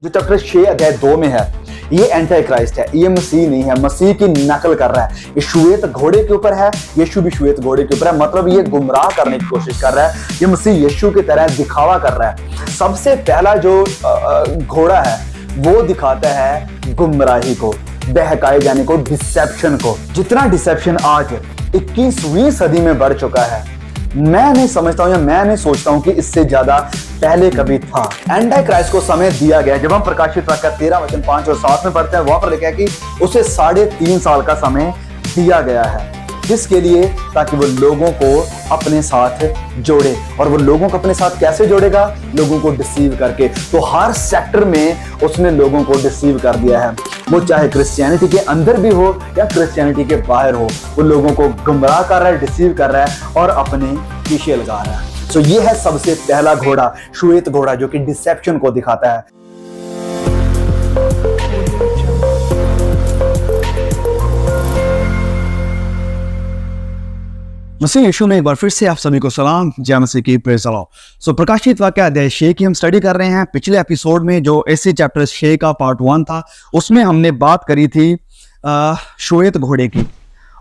जो चैप्टर 6 अध्याय 2 में है, ये एंटी क्राइस्ट है, ये मसीह नहीं है, मसीह की नकल कर रहा है। ये श्वेत घोड़े के ऊपर है, यीशु भी श्वेत घोड़े के ऊपर है, मतलब ये गुमराह करने की कोशिश कर रहा है। ये मसीह यीशु की तरह दिखावा कर रहा है। सबसे पहला जो घोड़ा है वो दिखाता है गुमराही को, बहकाए जाने को, डिसेप्शन को। जितना डिसेप्शन आज 21वीं सदी में बढ़ चुका है, मैं नहीं समझता हूं या मैं नहीं सोचता हूं कि इससे ज्यादा पहले कभी था। एंटी क्राइस्ट को समय दिया गया। जब हम प्रकाशित वाक्य 13 वचन 5 और 7 में पढ़ते हैं, वहां पर लिखा है कि उसे 3.5 साल का समय दिया गया है। किसके लिए? ताकि वो लोगों को अपने साथ जोड़े। और वो लोगों को अपने साथ कैसे जोड़ेगा? लोगों को डिसीव करके। तो हर सेक्टर में उसने लोगों को डिसीव कर दिया है, वो चाहे क्रिश्चियनिटी के अंदर भी हो या क्रिश्चियनिटी के बाहर हो, वो लोगों को गुमराह कर रहा है, डिसीव कर रहा है और अपने पीछे लगा रहा है। तो ये है सबसे पहला घोड़ा, श्वेत घोड़ा, जो कि डिसेप्शन को दिखाता है। मसीह यीशु में एक बार फिर से आप सभी को सलाम, जय मसीह की, प्रेज़ द लॉर्ड। सो प्रकाशित वाक्य अध्याय 6 की हम स्टडी कर रहे हैं। पिछले एपिसोड में जो इसी चैप्टर 6 का पार्ट 1 था, उसमें हमने बात करी थी श्वेत घोड़े की,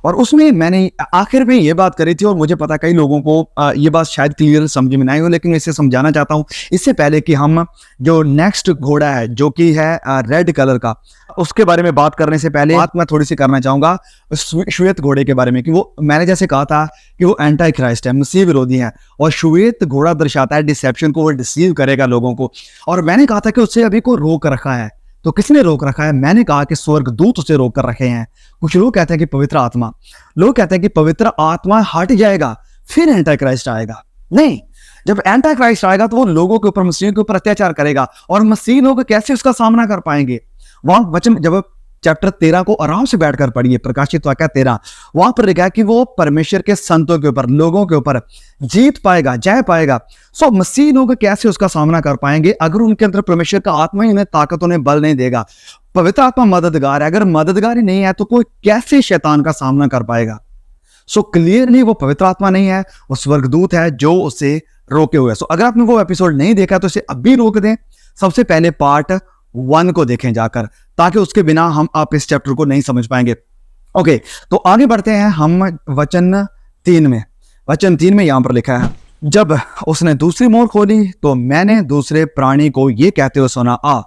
और उसमें मैंने आखिर में ये बात करी थी, और मुझे पता कई लोगों को ये बात शायद क्लियर समझ में नहीं हो, लेकिन मैं इसे समझाना चाहता हूँ इससे पहले कि हम जो नेक्स्ट घोड़ा है जो कि है रेड कलर का, उसके बारे में बात करने से पहले बात मैं थोड़ी सी करना चाहूंगा श्वेत घोड़े के बारे में। कि वो मैंने जैसे कहा था कि वो एंटी क्राइस्ट है, मसीह विरोधी है, और श्वेत घोड़ा दर्शाता है डिसेप्शन को, वो डिसीव करेगा लोगों को। और मैंने कहा था कि उससे अभी को रोक रखा है। तो किसने रोक रखा है? मैंने कहा कि स्वर्गदूत उसे रोक कर रखे हैं। कुछ लोग कहते हैं कि पवित्र आत्मा, लोग कहते हैं कि पवित्र आत्मा हट जाएगा फिर एंटी क्राइस्ट आएगा। नहीं, जब एंटी क्राइस्ट आएगा तो वो लोगों के ऊपर, मसीह के ऊपर अत्याचार करेगा, और मसीह लोग कैसे उसका सामना कर पाएंगे? वहां वचन जब चैप्टर 13 को आराम से बैठकर पढ़िए, प्रकाशित वाक्य 13, वहां पर लिखा है कि वो परमेश्वर के संतों के ऊपर, लोगों के ऊपर जीत पाएगा, जय पाएगा। सो मसीह लोग कैसे उसका सामना कर पाएंगे अगर उनके अंदर परमेश्वर का आत्मा ही उन्हें ताकत, उन्हें बल नहीं देगा? पवित्र आत्मा मददगार है, अगर मददगार ही नहीं है तो कोई कैसे शैतान का सामना कर पाएगा? सो क्लियरली वो पवित्र आत्मा नहीं है, वो स्वर्गदूत है जो उसे रोके हुए है। सो अगर आपने वो एपिसोड नहीं देखा तो इसे अभी रोक दें, सबसे पहले पार्ट 1 को देखें जाकर, ताकि उसके बिना हम आप इस चैप्टर को नहीं समझ पाएंगे। ओके, तो आगे बढ़ते हैं हम वचन 3 में। वचन 3 में यहां पर लिखा है, जब उसने दूसरी मोहर खोली तो मैंने दूसरे प्राणी को ये कहते हुए सुना, आ।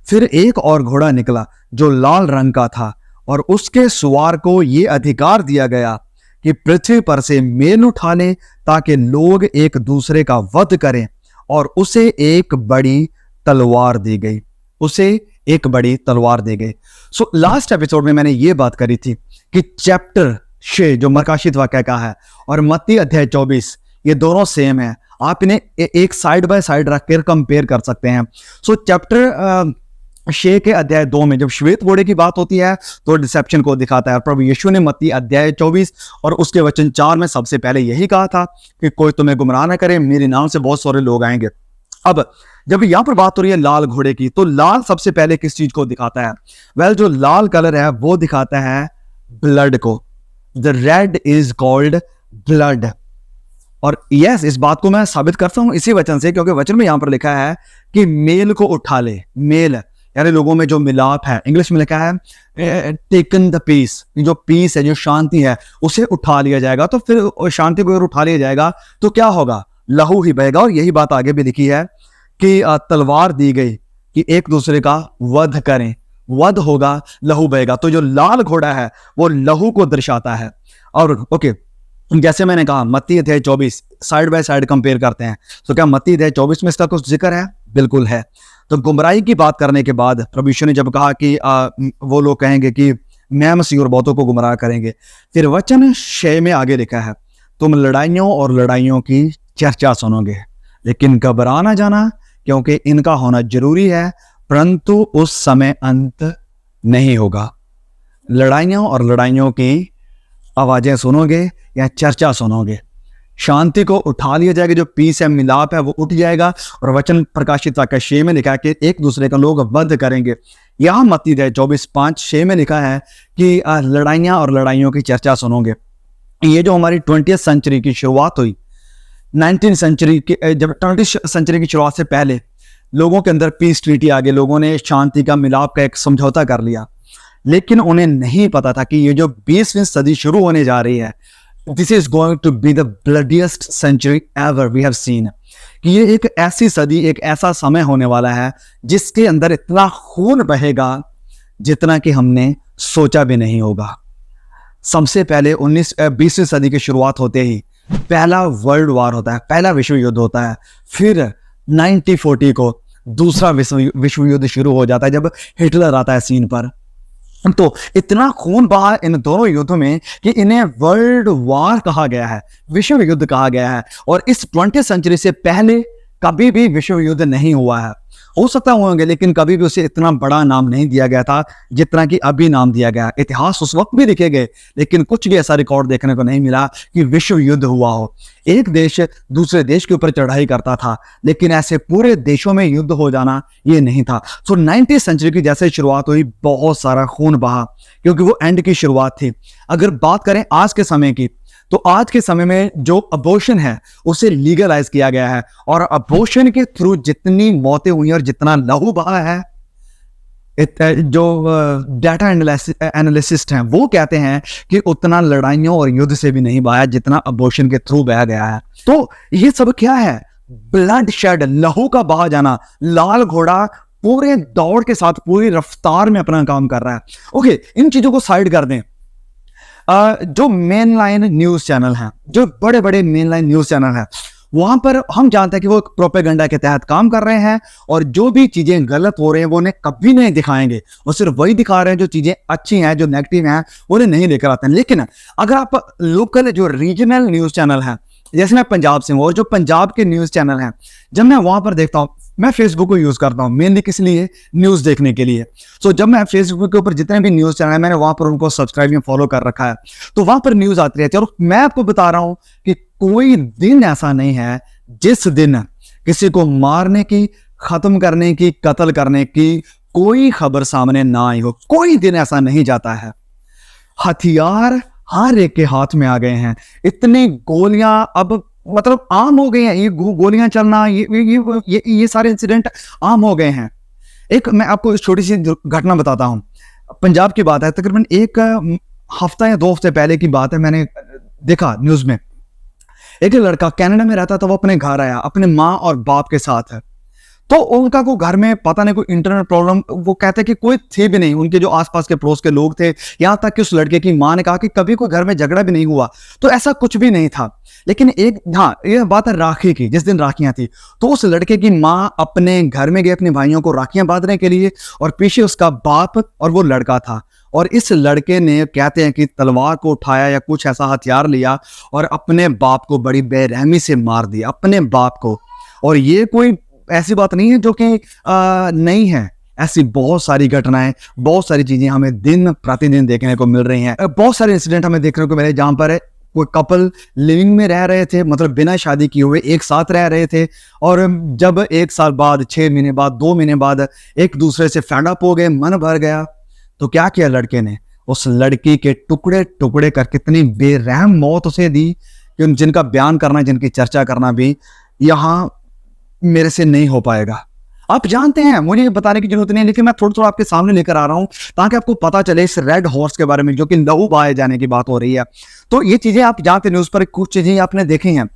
फिर एक और घोड़ा निकला जो लाल रंग का था, और उसके सवार को ये अधिकार दिया गया कि पृथ्वी पर से मेल उठा ले, ताकि लोग एक दूसरे का वध करें, और उसे एक बड़ी तलवार दी गई। उसे एक बड़ी तलवार दी गई। सो लास्ट एपिसोड में मैंने ये बात करी थी कि चैप्टर 6 जो प्रकाशित वाक्य का है और मत्ती अध्याय 24, ये दोनों सेम है। आप इन्हें एक साइड बाय साइड रखकर कंपेयर कर सकते हैं। सो चैप्टर 6 के अध्याय 2 में जब श्वेत घोड़े की बात होती है तो डिसेप्शन को दिखाता है। प्रभु यीशु ने मत्ती अध्याय 24 और उसके वचन 4 में सबसे पहले यही कहा था कि कोई तुम्हें गुमराह न करे, मेरे नाम से बहुत सारे लोग आएंगे। अब जब यहां पर बात हो रही है लाल घोड़े की, तो लाल सबसे पहले किस चीज को दिखाता है? वेल, जो लाल कलर है वो दिखाता है ब्लड को। The red is called blood. और यस, इस बात को मैं साबित करता हूं इसी वचन से, क्योंकि वचन में यहां पर लिखा है कि मेल को उठा ले। मेल यानी लोगों में जो मिलाप है, इंग्लिश में लिखा है टेकन द पीस, जो पीस है, जो शांति है, उसे उठा लिया जाएगा। तो फिर शांति को अगर उठा लिया जाएगा तो क्या होगा? लहू ही बहेगा। और यही बात आगे भी लिखी है कि तलवार दी गई कि एक दूसरे का वध करें, वध होगा, लहू बहेगा। तो जो लाल घोड़ा है वो लहू को दर्शाता है। और ओके, जैसे मैंने कहा मत्ती अध्याय 24 साइड बाय साइड कंपेयर करते हैं, तो क्या मत्ती अध्याय 24 में इसका कुछ जिक्र है? बिल्कुल है। तो गुमराही की बात करने के बाद प्रभु यीशु ने जब कहा कि वो लोग कहेंगे कि मैं मसीह और बहुतों को गुमराह करेंगे, फिर वचन 6 में आगे लिखा है, तुम लड़ाइयों और लड़ाइयों की चर्चा सुनोगे, लेकिन घबरा ना जाना, क्योंकि इनका होना जरूरी है, परंतु उस समय अंत नहीं होगा। लड़ाइयों और लड़ाइयों की आवाजें सुनोगे या चर्चा सुनोगे, शांति को उठा लिया जाएगा, जो पीस है, मिलाप है, वो उठ जाएगा। और वचन प्रकाशित वाक्य 6 में लिखा है कि एक दूसरे का लोग वध करेंगे। यहां मत्ती 24:5-6 में लिखा है कि लड़ाइयां और लड़ाइयों की चर्चा सुनोगे। ये जो हमारी 20th सेंचुरी की शुरुआत हुई, 19th सेंचुरी की, जब 20th सेंचुरी की शुरुआत से पहले लोगों के अंदर पीस ट्रीटी आ गई, लोगों ने शांति का, मिलाप का एक समझौता कर लिया। लेकिन उन्हें नहीं पता था कि ये जो 20वीं सदी शुरू होने जा रही है, this is going to be the bloodiest century ever we have seen, कि ये एक ऐसी सदी, एक ऐसा समय होने वाला है जिसके अंदर इतना खून बहेगा जितना कि हमने सोचा भी नहीं होगा। सबसे पहले 20वीं सदी की शुरुआत होते ही पहला वर्ल्ड वॉर होता है, पहला विश्व युद्ध होता है। फिर 1940 को दूसरा विश्व युद्ध शुरू हो जाता है जब हिटलर आता है सीन पर। तो इतना खून बहा इन दोनों युद्धों में कि इन्हें वर्ल्ड वॉर कहा गया है, विश्व युद्ध कहा गया है। और इस 20वीं सेंचुरी से पहले कभी भी विश्व युद्ध नहीं हुआ है। हो सकता होंगे, लेकिन कभी भी उसे इतना बड़ा नाम नहीं दिया गया था जितना कि अभी नाम दिया गया। इतिहास उस वक्त भी लिखे गए, लेकिन कुछ भी ऐसा रिकॉर्ड देखने को नहीं मिला कि विश्व युद्ध हुआ हो, एक देश दूसरे देश के ऊपर चढ़ाई करता था, लेकिन ऐसे पूरे देशों में युद्ध हो जाना ये नहीं था। तो 19वीं सेंचुरी की जैसे शुरुआत हुई, बहुत सारा खून बहा, क्योंकि वो एंड की शुरुआत थी। अगर बात करें आज के समय की, तो आज के समय में जो अबॉर्शन है उसे लीगलाइज किया गया है, और अबॉर्शन के थ्रू जितनी मौतें हुई और जितना लहू बहा है, जो डाटा एनालिसिस्ट हैं वो कहते हैं कि उतना लड़ाइयों और युद्ध से भी नहीं बहाया जितना अबॉर्शन के थ्रू बहा गया है। तो ये सब क्या है? ब्लड शेड, लहू का बहा जाना। लाल घोड़ा पूरे दौड़ के साथ, पूरी रफ्तार में अपना काम कर रहा है। ओके, इन चीजों को साइड कर दें। जो मेन लाइन न्यूज चैनल हैं, जो बड़े बड़े मेन लाइन न्यूज चैनल हैं, वहां पर हम जानते हैं कि वो प्रोपेगेंडा के तहत काम कर रहे हैं, और जो भी चीजें गलत हो रही हैं वो उन्हें कभी नहीं दिखाएंगे। वो सिर्फ वही दिखा रहे हैं जो चीजें अच्छी हैं, जो नेगेटिव हैं उन्हें नहीं लेकर आते हैं। लेकिन अगर आप लोकल जो रीजनल न्यूज चैनल हैं, जैसे मैं पंजाब से हूँ, और जो पंजाब के न्यूज चैनल हैं, जब मैं वहां पर देखता हूँ, मैं फेसबुक को यूज करता हूँ मेनली किस लिए? न्यूज देखने के लिए। सो जब मैं फेसबुक के ऊपर जितने भी न्यूज चैनल है, मैंने वहां पर उनको सब्सक्राइब या फॉलो कर रखा है, तो वहां पर न्यूज आती रहती है। और मैं आपको बता रहा हूं कि कोई दिन ऐसा नहीं है जिस दिन किसी को मारने की, खत्म करने की, कत्ल करने की कोई खबर सामने ना आई हो। कोई दिन ऐसा नहीं जाता है। हथियार हर एक के हाथ में आ गए हैं। इतनी गोलियां अब मतलब आम हो गए हैं, ये गोलियां चलना, ये सारे इंसिडेंट आम हो गए हैं। एक मैं आपको इस छोटी सी घटना बताता हूं। पंजाब की बात है, तकरीबन एक हफ्ता या 2 हफ्ते पहले की बात है। मैंने देखा न्यूज में, एक लड़का कनाडा में रहता था, वो अपने घर आया अपने माँ और बाप के साथ है। तो उनका को घर में पता नहीं कोई इंटरनेट प्रॉब्लम, वो कहते हैं कि कोई थे भी नहीं, उनके जो आसपास के पड़ोस के लोग थे। यहाँ तक कि उस लड़के की माँ ने कहा कि कभी कोई घर में झगड़ा भी नहीं हुआ, तो ऐसा कुछ भी नहीं था। लेकिन एक, हाँ, ये बात है राखी की, जिस दिन राखियां थी, तो उस लड़के की माँ अपने घर में गई अपने भाइयों को राखियां बांधने के लिए, और पीछे उसका बाप और वो लड़का था। और इस लड़के ने, कहते हैं कि तलवार को उठाया या कुछ ऐसा हथियार लिया और अपने बाप को बड़ी बेरहमी से मार दिया, अपने बाप को। और ये कोई ऐसी बात नहीं है जो कि नहीं है, ऐसी बहुत सारी घटनाएं, बहुत सारी चीजें हमें दिन प्रतिदिन देखने को मिल रही हैं। बहुत सारे इंसिडेंट हमें देखने को मिले जहां पर कोई कपल लिविंग में रह रहे थे, मतलब बिना शादी किए हुए एक साथ रह रहे थे, और जब 1 साल बाद, 6 महीने बाद, 2 महीने बाद एक दूसरे से फेड अप हो गए, मन भर गया, तो क्या किया लड़के ने? उस लड़की के टुकड़े टुकड़े कर कितनी बेरहम मौत उसे दी कि जिनका बयान करना, जिनकी चर्चा करना भी यहाँ मेरे से नहीं हो पाएगा। आप जानते हैं, मुझे बताने की जरूरत नहीं है, लेकिन मैं थोड़ा थोड़ा आपके सामने लेकर आ रहा हूं ताकि आपको पता चले इस रेड हॉर्स के बारे में, जो कि लहू बहाए जाने की बात हो रही है। तो ये चीजें आप जानते, न्यूज पर कुछ चीजें आपने देखी हैं।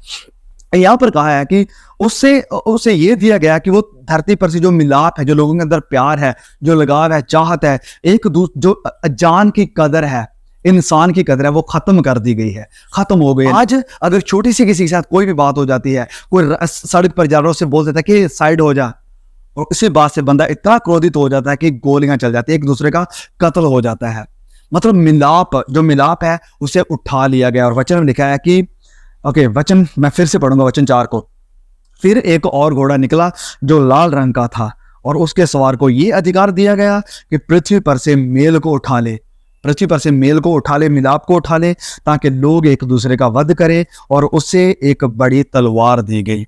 यहाँ पर कहा है कि उससे ये दिया गया कि वो धरती पर से जो मिलाप है, जो लोगों के अंदर प्यार है, जो लगाव है, चाहत है, एक दूसरे, जो जान की कदर है, इंसान की कदर है, वो खत्म कर दी गई है, खत्म हो गई है। आज अगर छोटी सी किसी के साथ कोई भी बात हो जाती है, कोई सड़क पर जा रहा है, उससे बोल देता है कि साइड हो जा, और इसी बात से बंदा इतना क्रोधित हो जाता है कि गोलियां चल जाती है, एक दूसरे का कत्ल हो जाता है। मतलब मिलाप, जो मिलाप है उसे उठा लिया गया। और वचन में लिखा है कि, ओके, वचन मैं फिर से पढ़ूंगा, वचन 4 को। फिर एक और घोड़ा निकला जो लाल रंग का था, और उसके सवार को ये अधिकार दिया गया कि पृथ्वी पर से मेल को उठा ले, पृथ्वी पर से मेल को उठा ले, मिलाप को उठा ले, ताकि लोग एक दूसरे का वध करें। और उसे एक बड़ी तलवार दी गई,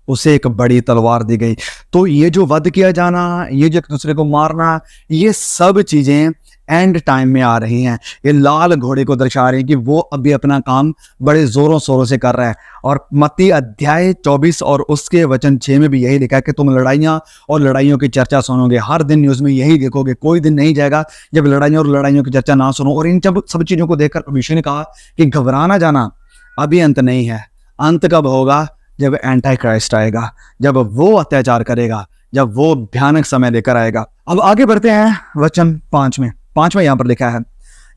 उसे एक बड़ी तलवार दी गई। तो ये जो वध किया जाना, ये जो एक दूसरे को मारना, ये सब चीजें एंड टाइम में आ रही हैं। ये लाल घोड़े को दर्शा रही हैं कि वो अभी अपना काम बड़े जोरों शोरों से कर रहा है। और मत्ती अध्याय 24 और उसके वचन 6 में भी यही लिखा है कि तुम लड़ाइयाँ और लड़ाइयों की चर्चा सुनोगे। हर दिन न्यूज़ में यही देखोगे, कोई दिन नहीं जाएगा जब लड़ाइयों और लड़ाइयों की चर्चा ना सुनो। और इन सब चीज़ों को देखकर प्रभु यीशु ने कहा कि घबराना जाना, अभी अंत नहीं है। अंत कब होगा? जब एंटी क्राइस्ट आएगा, जब वो अत्याचार करेगा, जब वो भयानक समय लेकर आएगा। अब आगे बढ़ते हैं वचन 5 में। 5 में यहां पर लिखा है,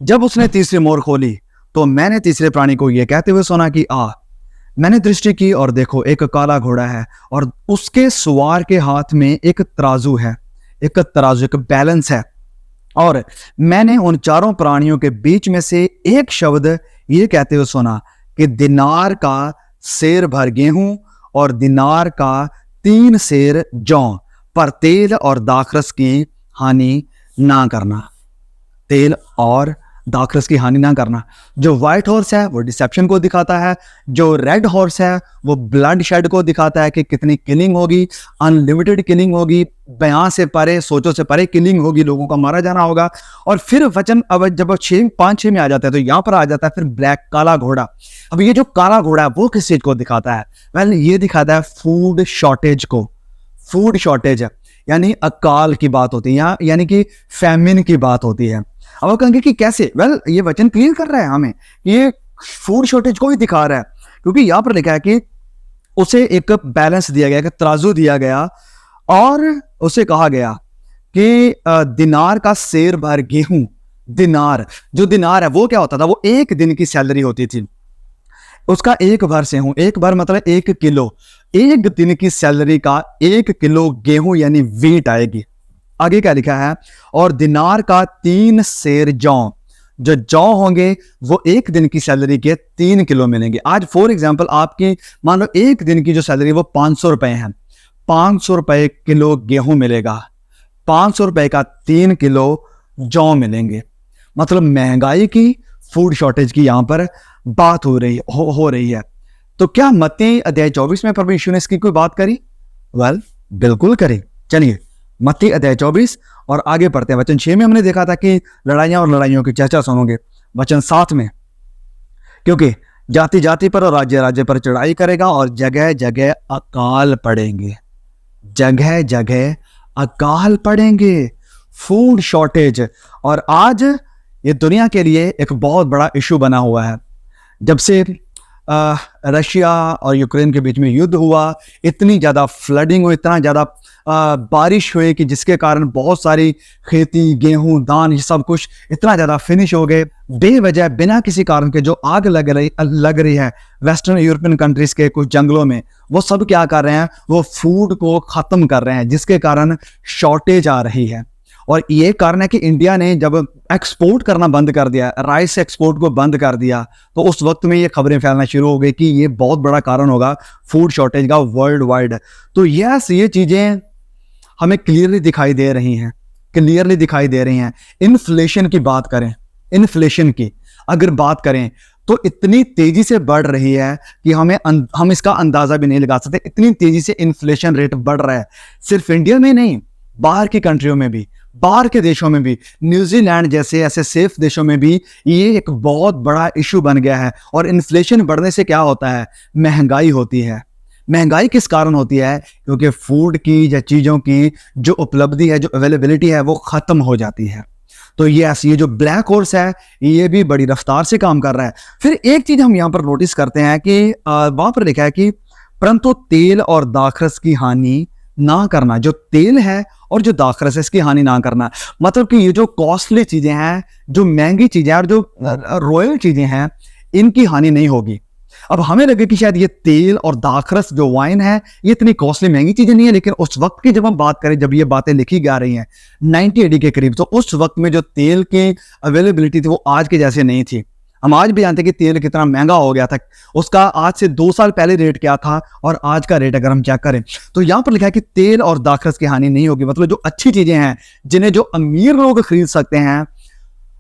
जब उसने तीसरी मोहर खोली तो मैंने तीसरे प्राणी को यह कहते हुए सुना कि आ। मैंने दृष्टि की और देखो एक काला घोड़ा है और उसके सवार के हाथ में एक तराजू है, एक बैलेंस है। और मैंने उन चारों प्राणियों के बीच में से एक शब्द ये कहते हुए सुना कि दिनार का सेर भर गेहूं और दिनार का 3 सेर जौ, पर तेल और दाखरस की हानि ना करना। तेल और दाखरस की हानि ना करना। जो व्हाइट हॉर्स है वो डिसेप्शन को दिखाता है, जो रेड हॉर्स है वो ब्लड शेड को दिखाता है कि कितनी किलिंग होगी, अनलिमिटेड किलिंग होगी, बयां से परे, सोचों से परे किलिंग होगी, लोगों का मारा जाना होगा। और फिर वचन अब जब 5-6 में आ जाता है तो यहां पर आ जाता है फिर ब्लैक, काला घोड़ा। अब ये जो काला घोड़ा है वो किस चीज को दिखाता है? वेल, ये दिखाता है फूड शॉर्टेज को। फूड शॉर्टेज यानी अकाल की बात होती है, यानी कि फैमिन की बात होती है। अब वो कहेंगे कि कैसे? वेल, ये वचन क्लियर कर रहा है हमें, ये फूड शॉर्टेज को ही दिखा रहा है, क्योंकि यहां पर लिखा है कि उसे एक बैलेंस दिया गया, एक तराजू दिया गया और उसे कहा गया कि दिनार का सेर भर गेहूं। दिनार, जो दिनार है वो क्या होता था? वो एक दिन की सैलरी होती थी। उसका एक भर से हूं, एक भर मतलब 1 किलो, एक दिन की सैलरी का 1 किलो गेहूं यानी वीट आएगी। आगे क्या लिखा है? और दिनार का 3 सेर जौ। जो जौ होंगे वो एक दिन की सैलरी के 3 किलो मिलेंगे। आज फॉर एग्जांपल आपकी मान लो एक दिन की जो सैलरी वो 500 रुपए है, 500 रुपए किलो गेहूं मिलेगा, 500 रुपए का 3 किलो जौ मिलेंगे। मतलब महंगाई की, फूड शॉर्टेज की यहां पर बात हो रही है। तो क्या मत्ती अध्याय 24 में प्रभु यीशु ने इसकी कोई बात करी? वेल, बिल्कुल करी। चलिए मत्ती अध्याय 24 और आगे पढ़ते हैं। वचन 6 में हमने देखा था कि लड़ाइयां और लड़ाइयों की चर्चा सुनोगे। वचन 7 में, क्योंकि जाति जाति पर और राज्य राज्य पर चढ़ाई करेगा और जगह जगह अकाल पड़ेंगे। जगह जगह अकाल पड़ेंगे, फूड शॉर्टेज। और आज ये दुनिया के लिए एक बहुत बड़ा इशू बना हुआ है। जब से रशिया और यूक्रेन के बीच में युद्ध हुआ, इतनी ज़्यादा फ्लडिंग हुई, इतना ज़्यादा बारिश हुई कि जिसके कारण बहुत सारी खेती, गेहूं, धान, ये सब कुछ इतना ज़्यादा फिनिश हो गए बेवजह, बिना किसी कारण के। जो आग लग रही है वेस्टर्न यूरोपियन कंट्रीज के कुछ जंगलों में, वो सब क्या कर रहे हैं? वो फूड को ख़त्म कर रहे हैं, जिसके कारण शॉर्टेज आ रही है। और ये कारण है कि इंडिया ने जब एक्सपोर्ट करना बंद कर दिया, राइस एक्सपोर्ट को बंद कर दिया, तो उस वक्त में ये खबरें फैलना शुरू हो गई कि ये बहुत बड़ा कारण होगा फूड शॉर्टेज का वर्ल्ड वाइड। तो यस, ये चीज़ें हमें क्लियरली दिखाई दे रही हैं। इन्फ्लेशन की बात करें, इन्फ्लेशन की अगर बात करें तो इतनी तेजी से बढ़ रही है कि हम इसका अंदाजा भी नहीं लगा सकते। इतनी तेजी से इन्फ्लेशन रेट बढ़ रहा है, सिर्फ इंडिया में नहीं, बाहर की कंट्रियों में भी, बाहर के देशों में भी, न्यूजीलैंड जैसे ऐसे सेफ देशों में भी ये एक बहुत बड़ा इशू बन गया है। और इन्फ्लेशन बढ़ने से क्या होता है? महंगाई होती है। महंगाई किस कारण होती है? क्योंकि फूड की या चीज़ों की जो उपलब्धि है, जो अवेलेबिलिटी है, वो ख़त्म हो जाती है। तो ये जो ब्लैक हॉर्स है ये भी बड़ी रफ्तार से काम कर रहा है। फिर एक चीज़ हम यहाँ पर नोटिस करते हैं कि वहाँ पर लिखा है कि परंतु तेल और दाखरस की हानि ना करना। जो तेल है और जो दाखरस है इसकी हानि ना करना, मतलब कि ये जो कॉस्टली चीज़ें हैं, जो महंगी चीज़ें हैं और जो रॉयल चीज़ें हैं, इनकी हानि नहीं होगी। अब हमें लगे कि शायद ये तेल और दाखरस जो वाइन है ये इतनी कॉस्टली महंगी चीजें नहीं है, लेकिन उस वक्त की जब हम बात करें, जब ये बातें लिखी जा रही हैं 90 AD के करीब, तो उस वक्त में जो तेल की अवेलेबिलिटी थी वो आज के जैसे नहीं थी। हम आज भी जानते हैं कि तेल कितना महंगा हो गया था। उसका आज से 2 साल पहले रेट क्या था और आज का रेट अगर हम चेक करें तो यहाँ पर लिखा है कि तेल और दाखरस की हानि नहीं होगी। मतलब जो अच्छी चीजें हैं जिन्हें जो अमीर लोग खरीद सकते हैं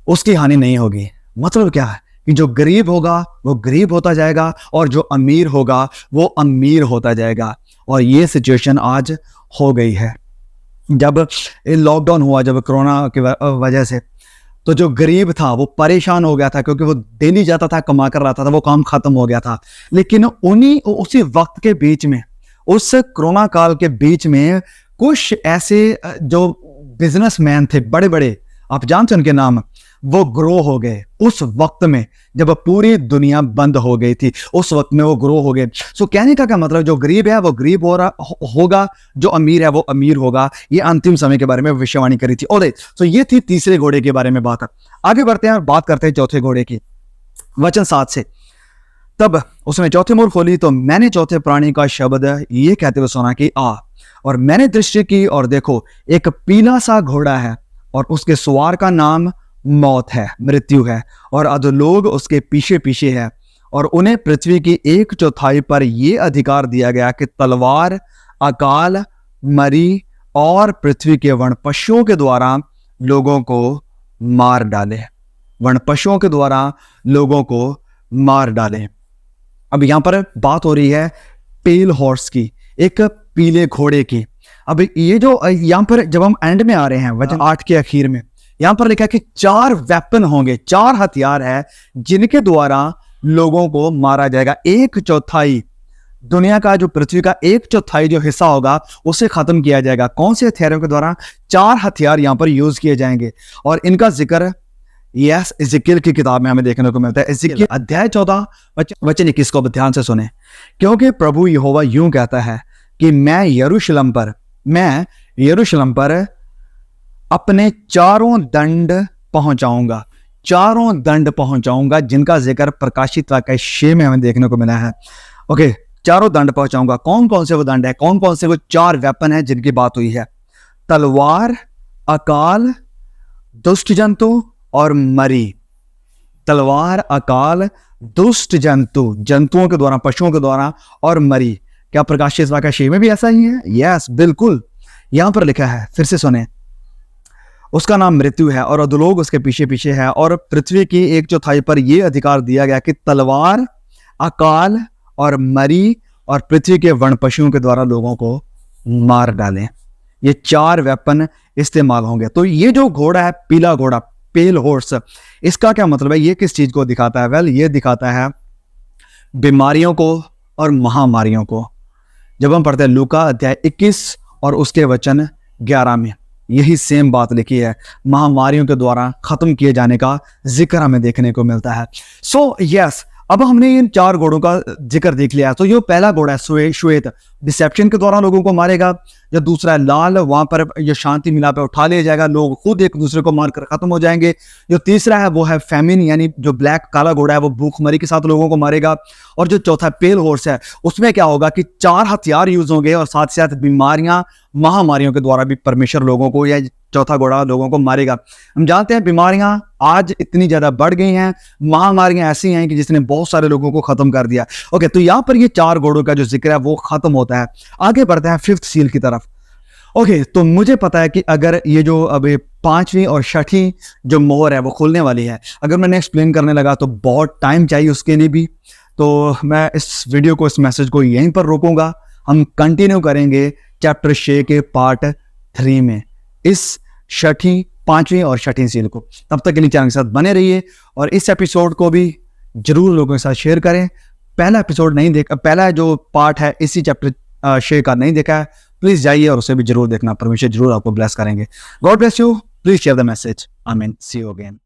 उसकी हानि नहीं होगी। मतलब क्या है कि जो गरीब होगा वो गरीब होता जाएगा और जो अमीर होगा वो अमीर होता जाएगा। और ये सिचुएशन आज हो गई है। जब लॉकडाउन हुआ, जब कोरोना की वजह से, तो जो गरीब था वो परेशान हो गया था, क्योंकि वो डेली जाता था, कमा कर लाता था, वो काम खत्म हो गया था। लेकिन उसी वक्त के बीच में, उस कोरोना काल के बीच में, कुछ ऐसे जो बिजनेसमैन थे बड़े बड़े, आप जानते हैं उनके नाम, वो ग्रो हो गए उस वक्त में जब पूरी दुनिया बंद हो गई थी। उस वक्त में वो ग्रो हो गए। सो कहने का क्या मतलब, जो गरीब है वो गरीब होगा, जो अमीर है वो अमीर होगा। ये अंतिम समय के बारे में भविष्यवाणी करी थी। और तो ये थी तीसरे घोड़े के बारे में बात। आगे बढ़ते हैं और बात करते हैं चौथे घोड़े की। वचन 7 से, तब उसने चौथी मोर खोली तो मैंने चौथे प्राणी का शब्द ये कहते हुए सुना कि आ, और मैंने दृष्टि की और देखो एक पीला सा घोड़ा है, और उसके सवार का नाम मौत है, मृत्यु है, और अधोलोक उसके पीछे पीछे है। और उन्हें पृथ्वी की 1/4 पर यह अधिकार दिया गया कि तलवार, अकाल, मरी और पृथ्वी के वन पशुओं के द्वारा लोगों को मार डाले। वन पशुओं के द्वारा लोगों को मार डाले। अब यहां पर बात हो रही है पेल हॉर्स की, एक पीले घोड़े की। अब ये जो यहां पर जब हम एंड में आ रहे हैं, वचन 8 के आखिर में यहां पर लिखा है कि 4 वेपन होंगे, 4 हथियार है जिनके द्वारा लोगों को मारा जाएगा। 1/4 दुनिया का, जो पृथ्वी का 1/4 जो हिस्सा होगा उसे खत्म किया जाएगा। कौन से हथियारों के द्वारा? 4 हथियार यहां पर यूज किए जाएंगे, और इनका जिक्र यस इज़ेकियल की किताब में हमें देखने को मिलता है। इज़ेकियल अध्याय 14 वचन 21 को ध्यान से सुने। क्योंकि प्रभु यहोवा यूं कहता है कि मैं यरूशलेम पर अपने चारों दंड पहुंचाऊंगा, चारों दंड पहुंचाऊंगा, जिनका जिक्र प्रकाशित वाक्य 6 में हमें देखने को मिला है। ओके, चारों दंड पहुंचाऊंगा। कौन कौन से वो दंड है, कौन कौन से वो 4 वेपन है जिनकी बात हुई है? तलवार, अकाल, दुष्ट जंतु और मरी। तलवार, अकाल, दुष्ट जंतु, जंतुओं के द्वारा, पशुओं के द्वारा, और मरी। क्या प्रकाशित वाक्य 6 में भी ऐसा ही है? यस, बिल्कुल। यहां पर लिखा है, फिर से सुने, उसका नाम मृत्यु है और अधोलोक उसके पीछे पीछे है, और पृथ्वी की 1/4 पर यह अधिकार दिया गया कि तलवार, अकाल और मरी और पृथ्वी के वन पशुओं के द्वारा लोगों को मार डालें। ये 4 वेपन इस्तेमाल होंगे। तो ये जो घोड़ा है, पीला घोड़ा, पेल हॉर्स, इसका क्या मतलब है? ये किस चीज को दिखाता है? वेल, ये दिखाता है बीमारियों को और महामारियों को। जब हम पढ़ते हैं लूका अध्याय 21 और उसके वचन 11 में यही सेम बात लिखी है। महामारियों के द्वारा खत्म किए जाने का जिक्र हमें देखने को मिलता है। सो यस, अब हमने इन 4 घोड़ों का जिक्र देख लिया। तो ये पहला घोड़ा है श्वेत, डिसेप्शन के द्वारा लोगों को मारेगा। जो दूसरा है लाल, वहां पर जो शांति मिला पे उठा लिया जाएगा, लोग खुद एक दूसरे को मारकर खत्म हो जाएंगे। जो तीसरा है वो है फेमिन, यानी जो ब्लैक, काला घोड़ा है, वो भूखमरी के साथ लोगों को मारेगा। और जो चौथा पेल हॉर्स है, उसमें क्या होगा कि 4 हथियार यूज होंगे, और साथ साथ बीमारियां, महामारियों के द्वारा भी परमेश्वर लोगों को, या चौथा घोड़ा लोगों को मारेगा। हम जानते हैं बीमारियां आज इतनी ज्यादा बढ़ गई हैं, महामारियां ऐसी हैं कि जिसने बहुत सारे लोगों को खत्म कर दिया। ओके, तो यहां पर ये 4 घोड़ों का जो जिक्र है वो खत्म होता है। आगे बढ़ते हैं 5th सील की तरफ। ओके, तो मुझे पता है कि अगर ये जो अभी 5वीं और 6ठी जो मोहर है वो खुलने वाली है, अगर मैंने एक्सप्लेन करने लगा तो बहुत टाइम चाहिए उसके लिए भी। तो मैं इस वीडियो को, इस मैसेज को यहीं पर रोकूंगा। हम कंटिन्यू करेंगे चैप्टर 6 के पार्ट 3 में, इस 6ठी, 5वीं और 6ठी सील को। तब तक के लिए चैनल के साथ बने रहिए, और इस एपिसोड को भी जरूर लोगों के साथ शेयर करें। पहला एपिसोड नहीं देखा, पहला जो पार्ट है इसी चैप्टर 6 का नहीं देखा है, प्लीज जाइए और उसे भी जरूर देखना। परमेश्वर जरूर आपको ब्लेस करेंगे। God bless you. Please share the message. आमीन। सी यू अगेन।